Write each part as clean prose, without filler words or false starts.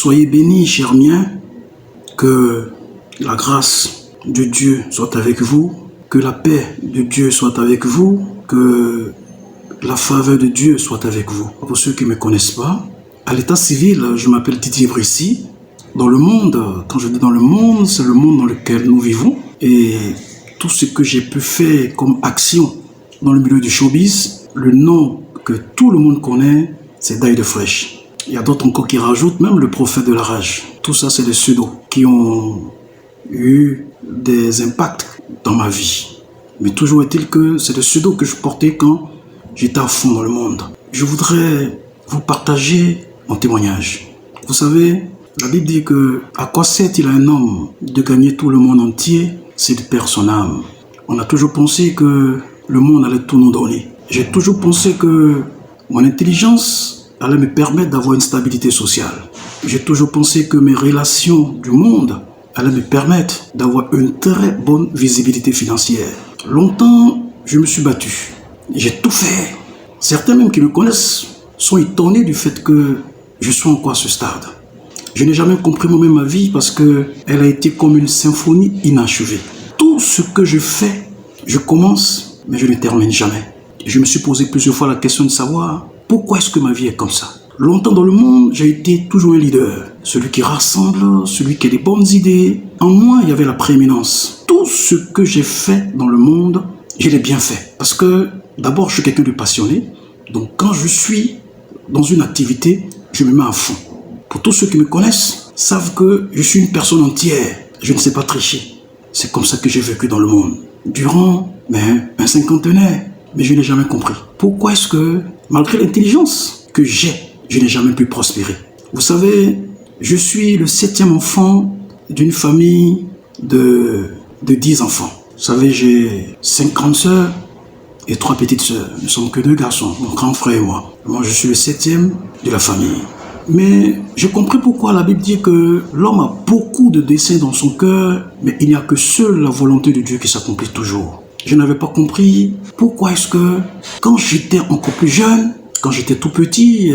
Soyez bénis, chers miens, que la grâce de Dieu soit avec vous, que la paix de Dieu soit avec vous, que la faveur de Dieu soit avec vous. Pour ceux qui ne me connaissent pas, à l'état civil, je m'appelle Didier Brissy. Dans le monde, quand je dis dans le monde, c'est le monde dans lequel nous vivons. Et tout ce que j'ai pu faire comme action dans le milieu du showbiz, le nom que tout le monde connaît, c'est Daï de Fraîche. Il y a d'autres encore qui rajoutent, même le prophète de la rage. Tout ça, c'est des pseudos qui ont eu des impacts dans ma vie. Mais toujours est-il que c'est des pseudos que je portais quand j'étais à fond dans le monde. Je voudrais vous partager mon témoignage. Vous savez, la Bible dit que à quoi sert-il à un homme de gagner tout le monde entier, c'est de perdre son âme. On a toujours pensé que le monde allait tout nous donner. J'ai toujours pensé que mon intelligence allait me permettre d'avoir une stabilité sociale. J'ai toujours pensé que mes relations du monde allaient me permettre d'avoir une très bonne visibilité financière. Longtemps, je me suis battu. J'ai tout fait. Certains même qui me connaissent sont étonnés du fait que je sois encore à ce stade. Je n'ai jamais compris moi-même ma vie parce qu'elle a été comme une symphonie inachevée. Tout ce que je fais, je commence, mais je ne termine jamais. Je me suis posé plusieurs fois la question de savoir pourquoi est-ce que ma vie est comme ça. Longtemps dans le monde, j'ai été toujours un leader. Celui qui rassemble, celui qui a des bonnes idées. En moi, il y avait la prééminence. Tout ce que j'ai fait dans le monde, je l'ai bien fait. Parce que d'abord, je suis quelqu'un de passionné. Donc quand je suis dans une activité, je me mets à fond. Pour tous ceux qui me connaissent, savent que je suis une personne entière. Je ne sais pas tricher. C'est comme ça que j'ai vécu dans le monde. Durant un cinquantenaire, mais je n'ai jamais compris. Pourquoi est-ce que, malgré l'intelligence que j'ai, je n'ai jamais pu prospérer? Vous savez, je suis le 7e enfant d'une famille de 10 enfants. Vous savez, j'ai 5 grandes sœurs et 3 petites sœurs. Nous ne sommes que 2 garçons, mon grand frère et moi. Moi, je suis le 7e de la famille. Mais j'ai compris pourquoi la Bible dit que l'homme a beaucoup de desseins dans son cœur, mais il n'y a que seule la volonté de Dieu qui s'accomplit toujours. Je n'avais pas compris pourquoi est-ce que quand j'étais encore plus jeune, quand j'étais tout petit,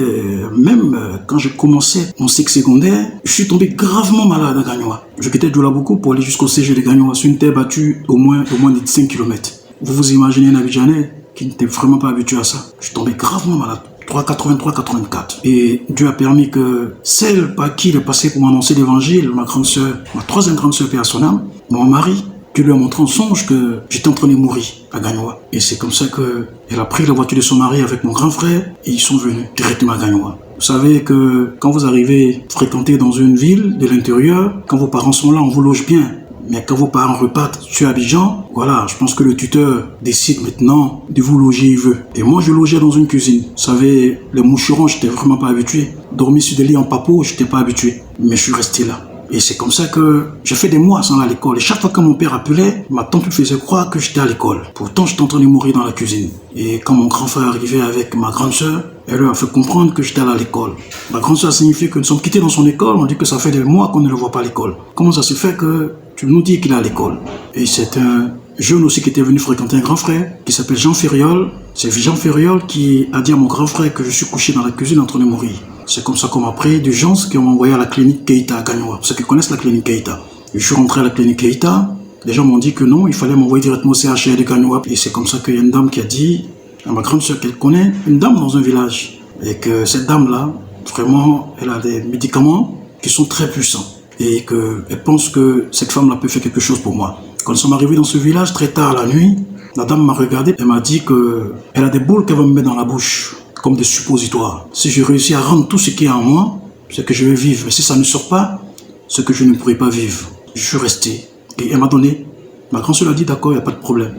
même quand j'ai commencé mon cycle secondaire, je suis tombé gravement malade à Gagnoa. Je quittais Djoulabougou pour aller jusqu'au CG de Gagnoa sur une terre battue au moins de 5 km. Vous vous imaginez un Abidjanais qui n'était vraiment pas habitué à ça. Je suis tombé gravement malade. 3,83-84. Et Dieu a permis que celle par qui il est passé pour m'annoncer l'évangile, ma grande sœur, ma 3e grande sœur, paix à son âme, mon mari, Dieu lui a montré en songe que j'étais en train de mourir à Gagnoa. Et c'est comme ça qu'elle a pris la voiture de son mari avec mon grand frère et ils sont venus directement à Gagnoa. Vous savez que quand vous arrivez fréquenter dans une ville de l'intérieur, quand vos parents sont là, on vous loge bien. Mais quand vos parents repartent sur Abidjan, voilà, je pense que le tuteur décide maintenant de vous loger, il veut. Et moi, je logeais dans une cuisine. Vous savez, les moucherons, je n'étais vraiment pas habitué. Dormir sur des lits en papeau, je n'étais pas habitué. Mais je suis resté là. Et c'est comme ça que j'ai fait des mois sans aller à l'école. Et chaque fois que mon père appelait, ma tante me faisait croire que j'étais à l'école. Pourtant, j'étais en train de mourir dans la cuisine. Et quand mon grand frère arrivait avec ma grande sœur, elle leur a fait comprendre que j'étais allé à l'école. Ma grande sœur a signifié que nous sommes quittés dans son école. On dit que ça fait des mois qu'on ne le voit pas à l'école. Comment ça se fait que tu nous dis qu'il est à l'école? Et c'est un jeune aussi qui était venu fréquenter un grand frère qui s'appelle Jean Ferriol. C'est Jean Ferriol qui a dit à mon grand frère que je suis couché dans la cuisine en train de mourir. C'est comme ça qu'on m'a pris d'urgence, qu'on m'a envoyé à la clinique Keïta à Gagnoa. Ceux qui connaissent la clinique Keïta. Je suis rentré à la clinique Keïta. Les gens m'ont dit que non, il fallait m'envoyer directement au CHR de Gagnoa. Et c'est comme ça qu'il y a une dame qui a dit à ma grande sœur qu'elle connaît, une dame dans un village. Et que cette dame-là, vraiment, elle a des médicaments qui sont très puissants. Et qu'elle pense que cette femme-là peut faire quelque chose pour moi. Quand nous sommes arrivés dans ce village, très tard la nuit, la dame m'a regardé, elle m'a dit qu'elle a des boules qu'elle va me mettre dans la bouche, comme des suppositoires. Si je réussis à rendre tout ce qui est en moi, c'est que je vais vivre. Mais si ça ne sort pas, c'est que je ne pourrai pas vivre. Je suis resté. Et elle m'a donné. Ma grand sœur a dit d'accord, il n'y a pas de problème.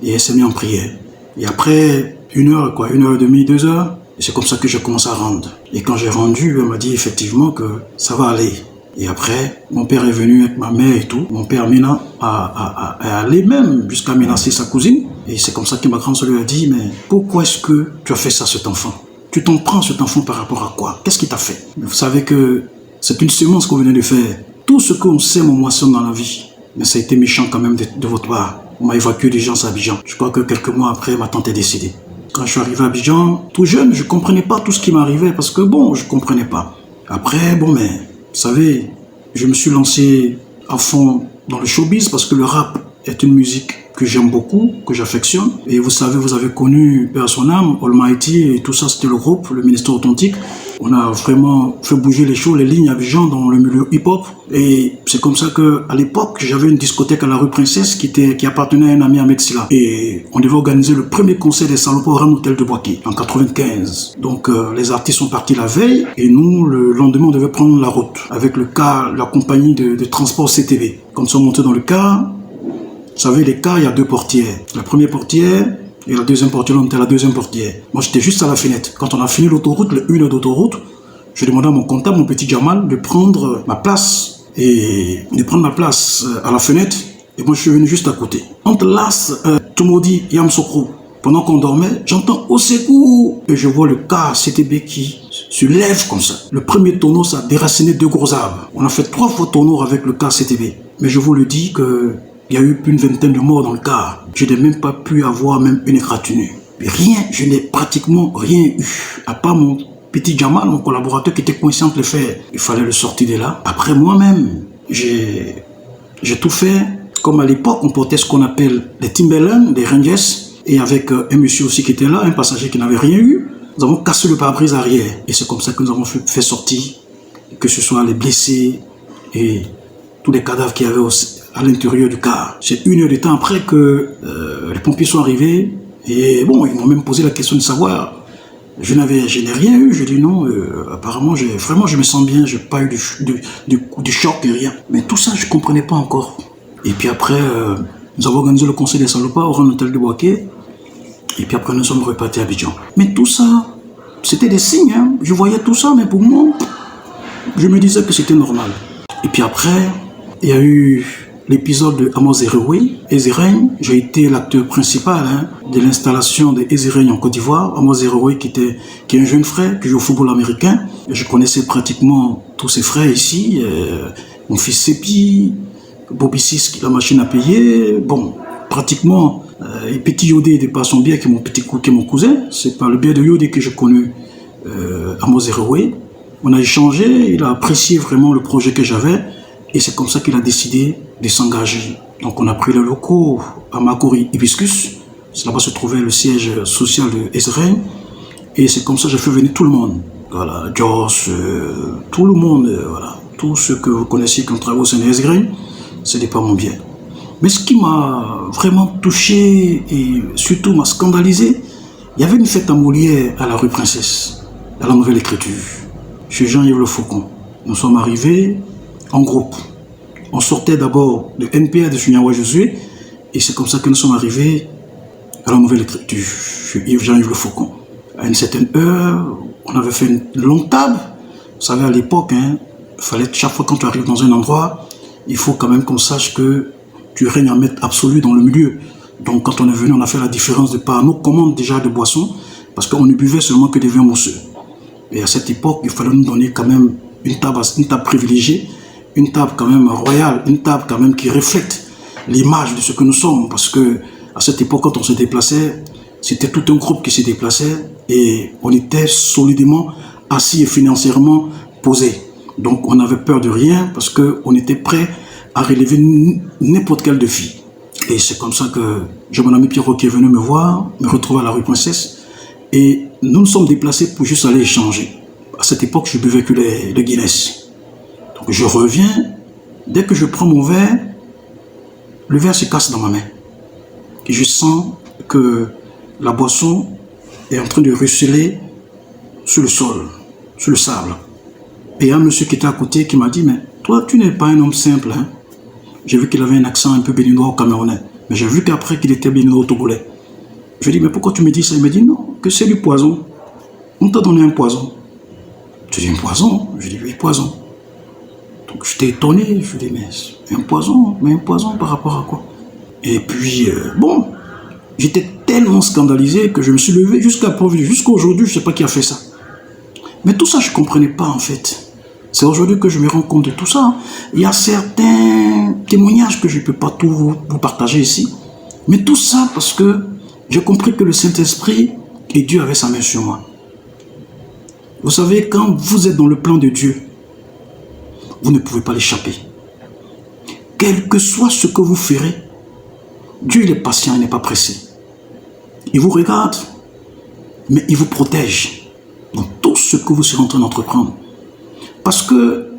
Et elle s'est mise en prière. Et après 1 heure, 1h30, 2 heures, c'est comme ça que j'ai commencé à rendre. Et quand j'ai rendu, elle m'a dit effectivement que ça va aller. Et après, mon père est venu avec ma mère et tout. Mon père Mina a allé même jusqu'à menacer sa cousine. Et c'est comme ça que ma grande sœur lui a dit, mais pourquoi est-ce que tu as fait ça à cet enfant? Tu t'en prends à cet enfant par rapport à quoi? Qu'est-ce qu'il t'a fait? Mais vous savez que c'est une semence qu'on venait de faire. Tout ce qu'on sème, on moissonne dans la vie. Mais ça a été méchant quand même de votre part. On m'a évacué d'urgence à Abidjan. Je crois que quelques mois après, ma tante est décédée. Quand je suis arrivé à Abidjan, tout jeune, je ne comprenais pas tout ce qui m'arrivait parce que bon, je ne comprenais pas. Après, bon, mais, vous savez, je me suis lancé à fond dans le showbiz parce que le rap est une musique que j'aime beaucoup, que j'affectionne. Et vous savez, vous avez connu Père son âme, Almighty et tout ça, c'était le groupe, le Ministère Authentique. On a vraiment fait bouger les choses, les lignes à Abidjan dans le milieu hip-hop. Et c'est comme ça qu'à l'époque, j'avais une discothèque à la rue Princesse qui appartenait à un ami Ahmed Silla. Et on devait organiser le premier concert des Salopards au Grand Hôtel de Boaké en 95. Donc les artistes sont partis la veille et nous, le lendemain, on devait prendre la route avec le car, la compagnie de transport CTV. Comme ça, on montait dans le car. Vous savez, les cars, il y a deux portières. La première portière et la deuxième portière, on était à la deuxième portière. Moi, j'étais juste à la fenêtre. Quand on a fini l'autoroute, une heure d'autoroute, je demandais à mon comptable, mon petit Jamal, de prendre ma place à la fenêtre. Et moi, je suis venu juste à côté. Entre l'As, Tumodi, Yamsokro, pendant qu'on dormait, j'entends au secours. Et je vois le car CTB qui se lève comme ça. Le premier tonneau, ça a déraciné 2 gros arbres. On a fait 3 fois tonneau avec le car CTB. Mais je vous le dis que il y a eu plus d'une vingtaine de morts dans le car. Je n'ai même pas pu avoir même une égratignure. Rien, je n'ai pratiquement rien eu. À part mon petit Jamal, mon collaborateur qui était conscient de le faire. Il fallait le sortir de là. Après moi-même, j'ai tout fait. Comme à l'époque, on portait ce qu'on appelle les Timberland, des Rangers. Et avec un monsieur aussi qui était là, un passager qui n'avait rien eu. Nous avons cassé le pare-brise arrière. Et c'est comme ça que nous avons fait sortir, que ce soit les blessés et tous les cadavres qu'il y avait aussi à l'intérieur du car. C'est 1 heure de temps après que les pompiers sont arrivés et bon, ils m'ont même posé la question de savoir. Je n'ai rien eu, je dis non, apparemment, vraiment je me sens bien, je n'ai pas eu du choc et rien. Mais tout ça, je ne comprenais pas encore. Et puis après, nous avons organisé le conseil des Salopards au Grand Hôtel de Boaké. Et puis après, nous sommes repartis à Abidjan. Mais tout ça, c'était des signes, hein. Je voyais tout ça, mais pour moi, je me disais que c'était normal. Et puis après, il y a eu l'épisode de Amos Ezerein. J'ai été l'acteur principal de l'installation de Ezerein en Côte d'Ivoire. Amos Ezerein qui est un jeune frère qui joue au football américain. Je connaissais pratiquement tous ses frères ici. Mon fils Sepi, Bobby Sis, la machine à payer. Bon, pratiquement, et petit Yodé de par son biais qui est mon cousin. C'est par le biais de Yodé que j'ai connu Amos Ezerein. On a échangé, il a apprécié vraiment le projet que j'avais. Et c'est comme ça qu'il a décidé de s'engager. Donc on a pris les locaux à Makori Hibiscus. Là-bas se trouvait le siège social de Ezerein. Et c'est comme ça que j'ai fait venir tout le monde. Voilà, Joss, tout le monde, voilà. Tous ceux que vous connaissez qui ont travaillé au sein d'Ezerein, ce n'est pas mon bien. Mais ce qui m'a vraiment touché et surtout m'a scandalisé, il y avait une fête à Molière à la rue Princesse, à la Nouvelle Écriture, chez Jean-Yves Le Faucon. Nous sommes arrivés en groupe. On sortait d'abord de NPA de Sunyawa Josué et c'est comme ça que nous sommes arrivés à la Nouvelle Écriture, chez Jean-Yves Le Faucon. À une certaine heure, on avait fait une longue table. Vous savez, à l'époque, fallait chaque fois quand tu arrives dans un endroit, il faut quand même qu'on sache que tu règnes en maître absolu dans le milieu. Donc quand on est venu, on a fait la différence de par nos commandes déjà de boissons, parce qu'on ne buvait seulement que des vins mousseux. Et à cette époque, il fallait nous donner quand même une table privilégiée, une table quand même royale, une table quand même qui reflète l'image de ce que nous sommes. Parce que à cette époque, quand on se déplaçait, c'était tout un groupe qui se déplaçait et on était solidement assis et financièrement posés. Donc on n'avait peur de rien parce qu'on était prêt à relever n'importe quel défi. Et c'est comme ça que j'ai mon ami Pierrot qui est venu me voir, me retrouver à la rue Princesse. Et nous nous sommes déplacés pour juste aller échanger. À cette époque, je buvais que le Guinness. Donc je reviens, dès que je prends mon verre, le verre se casse dans ma main. Et je sens que la boisson est en train de ruisseler sur le sol, sur le sable. Et il y a un monsieur qui était à côté qui m'a dit, mais toi, tu n'es pas un homme simple. Hein? J'ai vu qu'il avait un accent un peu béninois au Camerounais. Mais j'ai vu qu'après qu'il était béninois au Togolais. Je lui ai dit, mais pourquoi tu me dis ça? Il m'a dit, non, que c'est du poison. On t'a donné un poison. Je dis, un poison? Je dis, oui, poison. Donc j'étais étonné. Je lui ai dit, mais un poison par rapport à quoi? Et puis, bon, j'étais tellement scandalisé que je me suis levé jusqu'à aujourd'hui, je ne sais pas qui a fait ça. Mais tout ça, je ne comprenais pas en fait. C'est aujourd'hui que je me rends compte de tout ça. Il y a certains témoignages que je ne peux pas tout vous partager ici. Mais tout ça parce que j'ai compris que le Saint-Esprit et Dieu avaient sa main sur moi. Vous savez, quand vous êtes dans le plan de Dieu, vous ne pouvez pas l'échapper. Quel que soit ce que vous ferez, Dieu il est patient, il n'est pas pressé. Il vous regarde, mais il vous protège dans tout ce que vous serez en train d'entreprendre. Parce que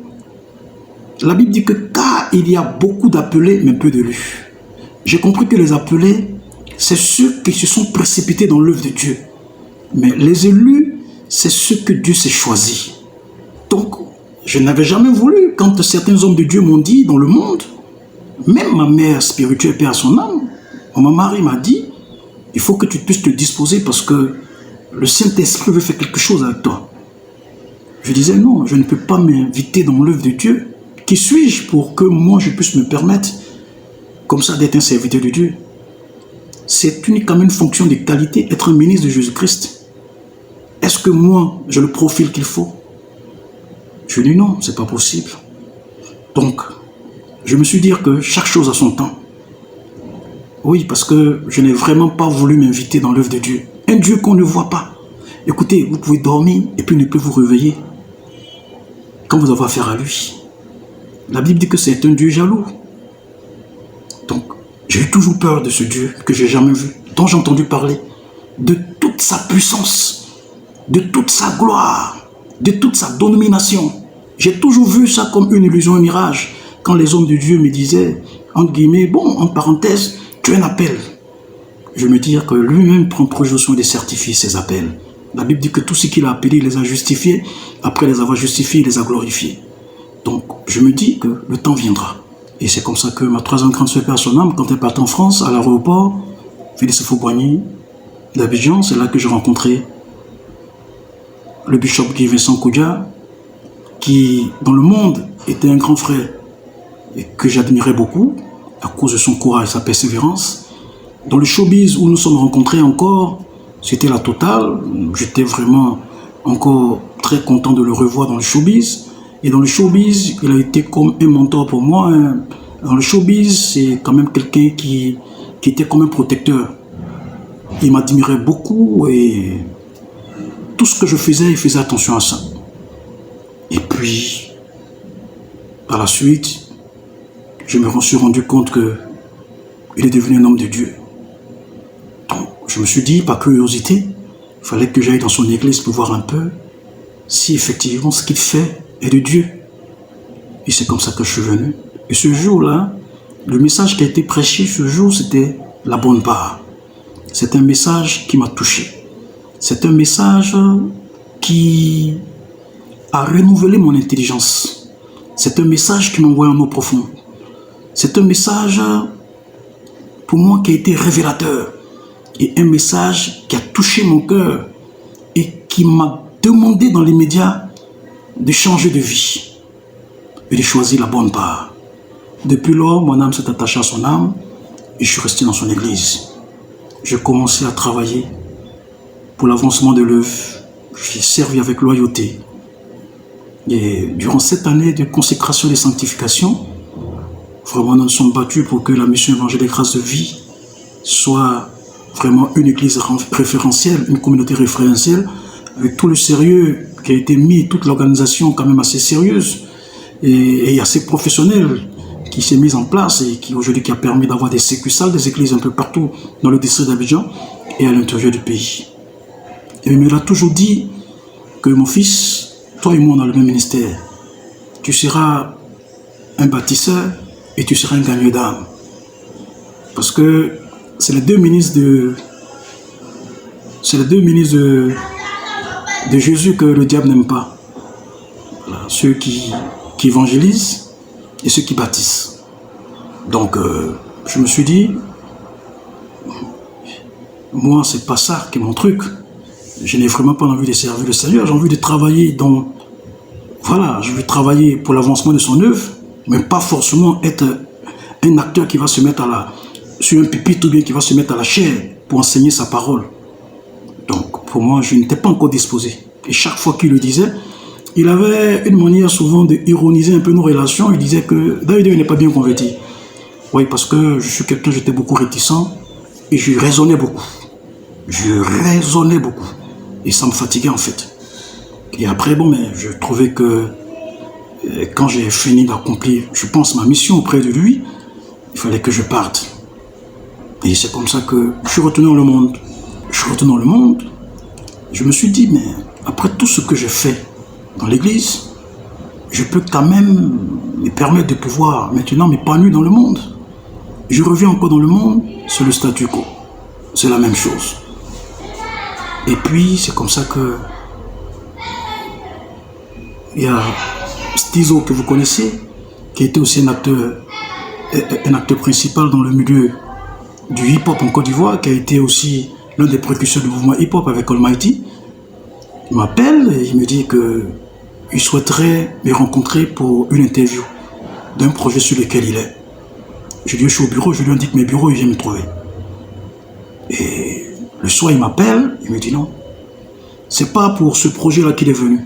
la Bible dit que car il y a beaucoup d'appelés, mais peu d'élus. J'ai compris que les appelés, c'est ceux qui se sont précipités dans l'œuvre de Dieu. Mais les élus, c'est ceux que Dieu s'est choisis. Donc, je n'avais jamais voulu, quand certains hommes de Dieu m'ont dit dans le monde, même ma mère spirituelle, paix à son âme, mon mari m'a dit, il faut que tu puisses te disposer parce que le Saint-Esprit veut faire quelque chose avec toi. Je disais non, je ne peux pas m'inviter dans l'œuvre de Dieu. Qui suis-je pour que moi je puisse me permettre comme ça d'être un serviteur de Dieu? C'est uniquement une fonction de qualité, être un ministre de Jésus-Christ. Est-ce que moi, j'ai le profil qu'il faut? Je dis non, c'est pas possible. Donc, je me suis dit que chaque chose a son temps. Oui, parce que je n'ai vraiment pas voulu m'inviter dans l'œuvre de Dieu. Un Dieu qu'on ne voit pas. Écoutez, vous pouvez dormir et puis ne plus vous réveiller quand vous avez affaire à lui. La Bible dit que c'est un Dieu jaloux. Donc, j'ai eu toujours peur de ce Dieu que j'ai jamais vu, dont j'ai entendu parler, de toute sa puissance, de toute sa gloire, de toute sa domination. J'ai toujours vu ça comme une illusion, un mirage. Quand les hommes de Dieu me disaient, entre guillemets, bon, en parenthèse, tu as un appel. Je me dis que lui-même prend précaution de certifier ses appels. La Bible dit que tout ce qu'il a appelé, il les a justifiés. Après les avoir justifiés, il les a glorifiés. Donc, je me dis que le temps viendra. Et c'est comme ça que ma troisième grande sœur, paix à son âme, quand elle part en France, à l'aéroport, Félix Houphouët-Boigny, d'Abidjan, c'est là que j'ai rencontré le bishop Guy Vincent Koudia, qui, dans le monde, était un grand frère et que j'admirais beaucoup à cause de son courage et sa persévérance. Dans le showbiz où nous sommes rencontrés encore, c'était la totale. J'étais vraiment encore très content de le revoir dans le showbiz. Et dans le showbiz, il a été comme un mentor pour moi. Dans le showbiz, c'est quand même quelqu'un qui était comme un protecteur. Il m'admirait beaucoup et tout ce que je faisais, il faisait attention à ça. Et puis, par la suite, je me suis rendu compte qu'il est devenu un homme de Dieu. Donc, je me suis dit, par curiosité, il fallait que j'aille dans son église pour voir un peu si effectivement ce qu'il fait est de Dieu. Et c'est comme ça que je suis venu. Et ce jour-là, le message qui a été prêché ce jour, c'était la bonne part. C'est un message qui m'a touché. C'est un message qui a renouvelé mon intelligence. C'est un message qui m'a envoyé en eau profonde. C'est un message pour moi qui a été révélateur. Et un message qui a touché mon cœur et qui m'a demandé dans l'immédiat de changer de vie et de choisir la bonne part. Depuis lors, mon âme s'est attachée à son âme et je suis resté dans son église. J'ai commencé à travailler pour l'avancement de l'œuvre. J'ai servi avec loyauté. Et durant cette année de consécration et de sanctification, vraiment nous nous sommes battus pour que la mission évangélique Grâce de Vie soit vraiment une église référentielle, une communauté référentielle, avec tout le sérieux qui a été mis, toute l'organisation quand même assez sérieuse et assez professionnelle qui s'est mise en place et qui aujourd'hui a permis d'avoir des sécussales, des églises un peu partout dans le district d'Abidjan et à l'intérieur du pays. Et il me l'a toujours dit que mon fils, toi et moi on a le même ministère. Tu seras un bâtisseur et tu seras un gagneur d'âme. Parce que c'est les deux ministres de Jésus que le diable n'aime pas. Voilà, ceux qui évangélisent et ceux qui bâtissent. Donc, je me suis dit, moi, c'est pas ça qui est mon truc. Je n'ai vraiment pas envie de servir le Seigneur. J'ai envie de travailler dans... Voilà, je veux travailler pour l'avancement de son œuvre, mais pas forcément être un acteur qui va se mettre sur un pupitre ou bien qui va se mettre à la chaire pour enseigner sa parole. Donc, pour moi, je n'étais pas encore disposé. Et chaque fois qu'il le disait, il avait une manière souvent d'ironiser un peu nos relations. Il disait que David n'est pas bien converti. Oui, parce que je suis quelqu'un, j'étais beaucoup réticent et je raisonnais beaucoup. Je raisonnais beaucoup. Et ça me fatiguait en fait. Et après, bon, mais je trouvais que quand j'ai fini d'accomplir, je pense, ma mission auprès de lui, il fallait que je parte. Et c'est comme ça que je suis retourné dans le monde. Je suis retourné dans le monde. Je me suis dit, mais après tout ce que j'ai fait dans l'église, je peux quand même me permettre de pouvoir maintenant m'épanouir dans le monde. Je reviens encore dans le monde, c'est le statu quo. C'est la même chose. Et puis, c'est comme ça que il y a Stizo que vous connaissez, qui était aussi un acteur principal dans le milieu du hip-hop en Côte d'Ivoire, qui a été aussi l'un des précurseurs du mouvement hip-hop avec Almighty. Il m'appelle et il me dit qu'il souhaiterait me rencontrer pour une interview d'un projet sur lequel il est. Je dis, je suis au bureau, je lui indique mes bureaux, il vient me trouver. Et le soir, il m'appelle, il me dit non, c'est pas pour ce projet-là qu'il est venu.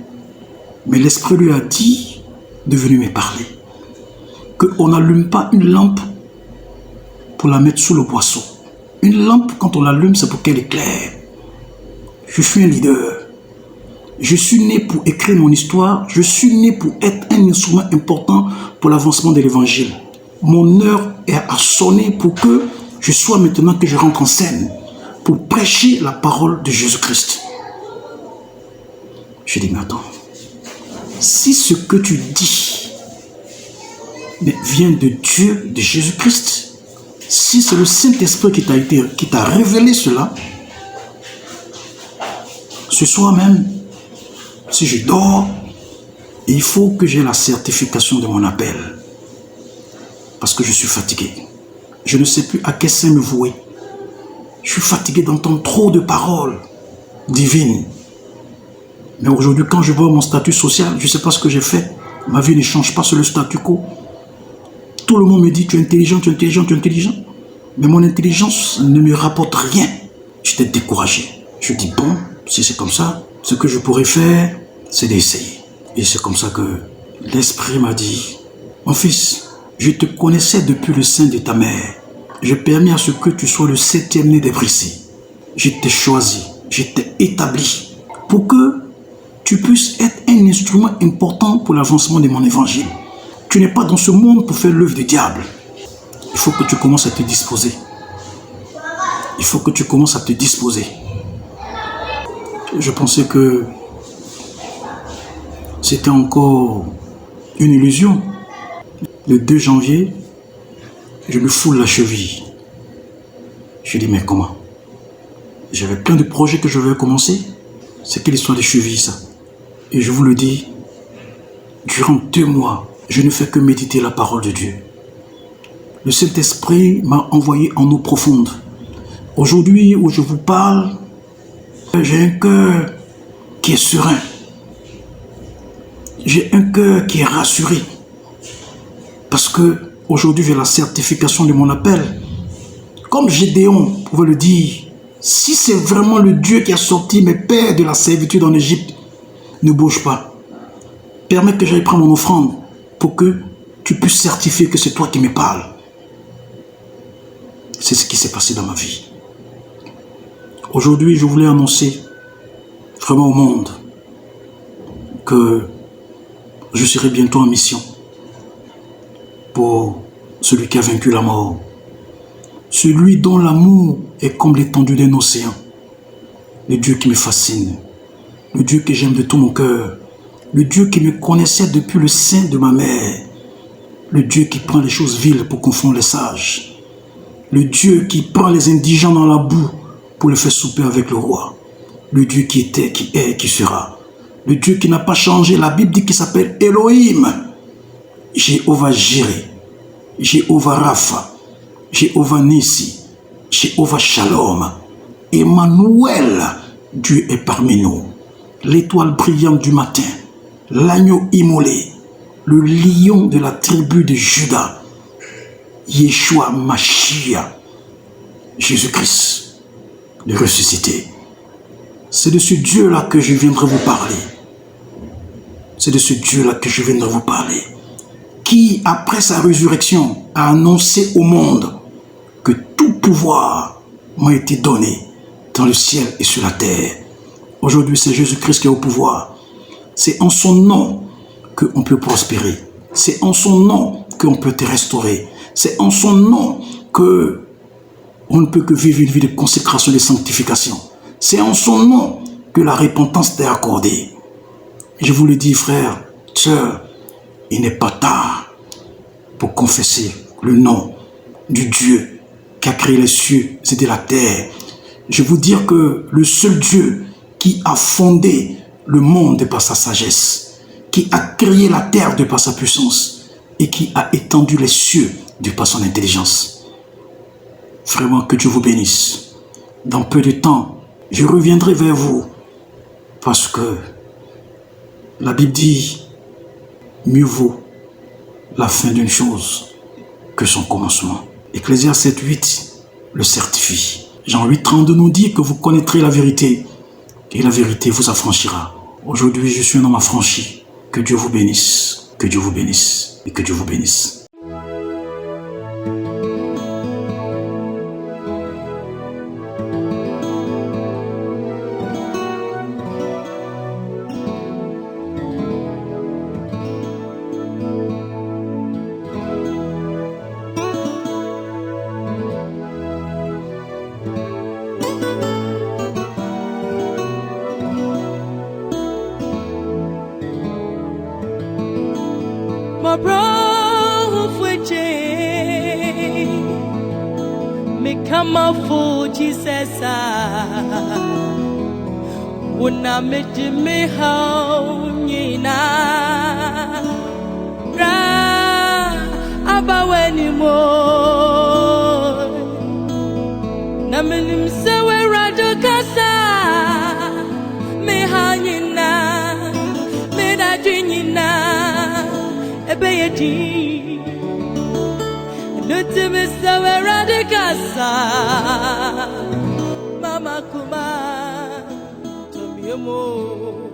Mais l'esprit lui a dit de venir me parler. Qu'on n'allume pas une lampe pour la mettre sous le boisseau. Une lampe, quand on l'allume, c'est pour qu'elle éclaire. Je suis un leader. Je suis né pour écrire mon histoire. Je suis né pour être un instrument important pour l'avancement de l'évangile. Mon heure est à sonner pour que je sois maintenant que je rentre en scène pour prêcher la parole de Jésus-Christ. Je dis, mais attends, si ce que tu dis vient de Dieu, de Jésus-Christ, si c'est le Saint-Esprit qui t'a révélé cela, ce soir même, si je dors, il faut que j'ai la certification de mon appel. Parce que je suis fatigué. Je ne sais plus à quel sein me vouer. Je suis fatigué d'entendre trop de paroles divines. Mais aujourd'hui, quand je vois mon statut social, je ne sais pas ce que j'ai fait. Ma vie ne change pas sur le statu quo. Tout le monde me dit, tu es intelligent, tu es intelligent, tu es intelligent. Mais mon intelligence ne me rapporte rien. J'étais découragé. Je dis, bon, si c'est comme ça, ce que je pourrais faire, c'est d'essayer. Et c'est comme ça que l'Esprit m'a dit, mon fils, je te connaissais depuis le sein de ta mère. J'ai permis à ce que tu sois le 7e né des Brissi. Je t'ai choisi, je t'ai établi pour que tu puisses être un instrument important pour l'avancement de mon évangile. Tu n'es pas dans ce monde pour faire l'œuvre du diable. Il faut que tu commences à te disposer. Il faut que tu commences à te disposer. Je pensais que c'était encore une illusion. Le 2 janvier, je me foule la cheville. Je dis, mais comment? J'avais plein de projets que je vais commencer. C'est quelle histoire de cheville, ça? Et je vous le dis, durant 2 mois, je ne fais que méditer la parole de Dieu. Le Saint-Esprit m'a envoyé en eau profonde. Aujourd'hui, où je vous parle, j'ai un cœur qui est serein. J'ai un cœur qui est rassuré. Parce que aujourd'hui, j'ai la certification de mon appel. Comme Gédéon pouvait le dire, si c'est vraiment le Dieu qui a sorti mes pères de la servitude en Égypte, ne bouge pas. Permets que j'aille prendre mon offrande pour que tu puisses certifier que c'est toi qui me parles. C'est ce qui s'est passé dans ma vie. Aujourd'hui, je voulais annoncer vraiment au monde que je serai bientôt en mission pour celui qui a vaincu la mort. Celui dont l'amour est comme l'étendue d'un océan. Le Dieu qui me fascine. Le Dieu que j'aime de tout mon cœur. Le Dieu qui me connaissait depuis le sein de ma mère. Le Dieu qui prend les choses viles pour confondre les sages. Le Dieu qui prend les indigents dans la boue pour les faire souper avec le roi. Le Dieu qui était, qui est, qui sera. Le Dieu qui n'a pas changé. La Bible dit qu'il s'appelle Elohim. Jéhovah Jireh. Jéhovah Rapha. Jéhovah Nissi. Jéhovah Shalom. Emmanuel. Dieu est parmi nous. L'étoile brillante du matin. L'agneau immolé. Le lion de la tribu de Juda. Yeshua Mashiach. Jésus-Christ. Le ressuscité. C'est de ce Dieu-là que je viendrai vous parler. C'est de ce Dieu-là que je viendrai vous parler. Qui, après sa résurrection, a annoncé au monde que tout pouvoir m'a été donné dans le ciel et sur la terre. Aujourd'hui, c'est Jésus-Christ qui est au pouvoir. C'est en son nom qu'on peut prospérer. C'est en son nom qu'on peut te restaurer. C'est en son nom que on ne peut que vivre une vie de consécration et de sanctification. C'est en son nom que la repentance t'est accordée. Je vous le dis, frères, sœurs, il n'est pas tard pour confesser le nom du Dieu qui a créé les cieux et de la terre. Je vous dire que le seul Dieu qui a fondé le monde par sa sagesse, qui a créé la terre de par sa puissance et qui a étendu les cieux de par son intelligence. Vraiment, que Dieu vous bénisse. Dans peu de temps, je reviendrai vers vous parce que la Bible dit mieux vaut la fin d'une chose que son commencement. Ecclésiaste 7:8 le certifie. Jean 8:32 nous dit que vous connaîtrez la vérité et la vérité vous affranchira. Aujourd'hui, je suis un homme affranchi. Que Dieu vous bénisse, que Dieu vous bénisse et que Dieu vous bénisse. My bro fuji me come up for Jesus wona me me how nyina ra abaweni mo na menim se we rado kasa me hanyina me da nyina Ebeyedi, nutime sawera de casa, Mama Kuma, Tomiomo.